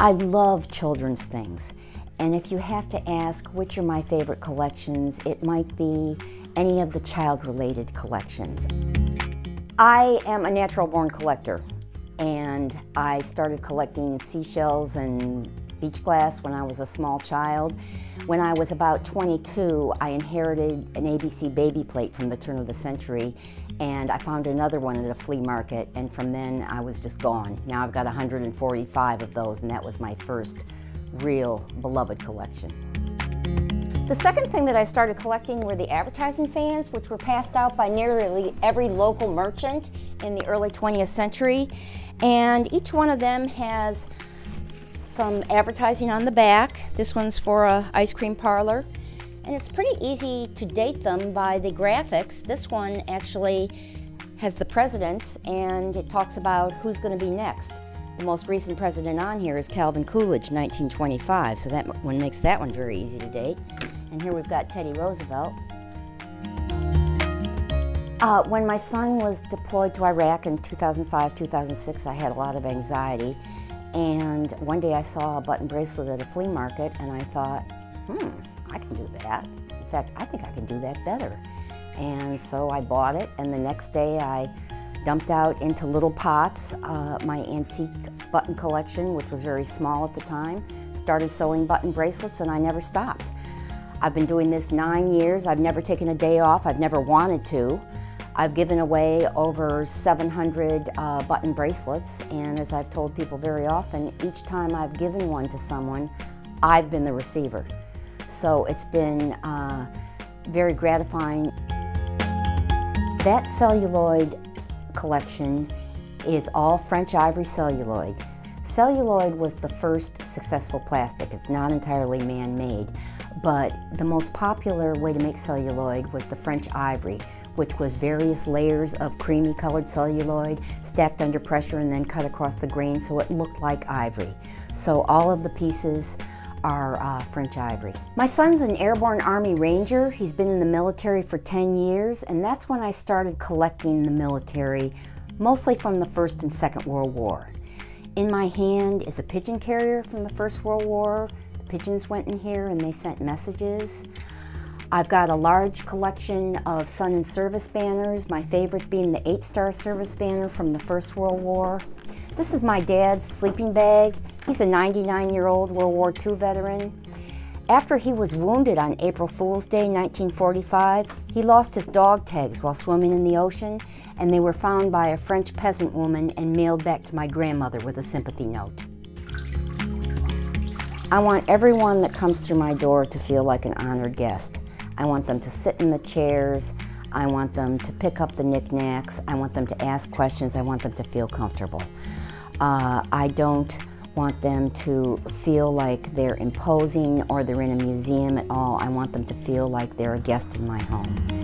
I love children's things, and if you have to ask which are my favorite collections, it might be any of the child-related collections. I am a natural-born collector, and I started collecting seashells and beach glass when I was a small child. When I was about 22, I inherited an ABC baby plate from the turn of the century, and I found another one at a flea market, and from then I was just gone. Now I've got 145 of those, and that was my first real beloved collection. The second thing that I started collecting were the advertising fans, which were passed out by nearly every local merchant in the early 20th century, and each one of them has some advertising on the back. This one's for an ice cream parlor, and it's pretty easy to date them by the graphics. This one actually has the presidents, and it talks about who's going to be next. The most recent president on here is Calvin Coolidge, 1925, so that one makes that one very easy to date. And here we've got Teddy Roosevelt. When my son was deployed to Iraq in 2005-2006, I had a lot of anxiety. And one day I saw a button bracelet at a flea market, and I thought, I can do that. In fact, I think I can do that better. And so I bought it, and the next day I dumped out into little pots my antique button collection, which was very small at the time, started sewing button bracelets, and I never stopped. I've been doing this 9 years. I've never taken a day off. I've never wanted to. I've given away over 700 button bracelets, and as I've told people very often, each time I've given one to someone, I've been the receiver. So it's been very gratifying. That celluloid collection is all French ivory celluloid. Celluloid was the first successful plastic. It's not entirely man-made, but the most popular way to make celluloid was the French ivory, which was various layers of creamy colored celluloid stacked under pressure and then cut across the grain so it looked like ivory. So all of the pieces are French ivory. My son's an airborne Army Ranger. He's been in the military for 10 years, and that's when I started collecting the military, mostly from the First and Second World War. In my hand is a Pigeon Carrier from the First World War. The pigeons went in here and they sent messages. I've got a large collection of Sun and Service banners, my favorite being the 8-star service banner from the First World War. This is my dad's sleeping bag. He's a 99-year-old World War II veteran. After he was wounded on April Fool's Day, 1945, he lost his dog tags while swimming in the ocean, and they were found by a French peasant woman and mailed back to my grandmother with a sympathy note. I want everyone that comes through my door to feel like an honored guest. I want them to sit in the chairs. I want them to pick up the knickknacks. I want them to ask questions. I want them to feel comfortable. I don't want them to feel like they're imposing or they're in a museum at all. I want them to feel like they're a guest in my home.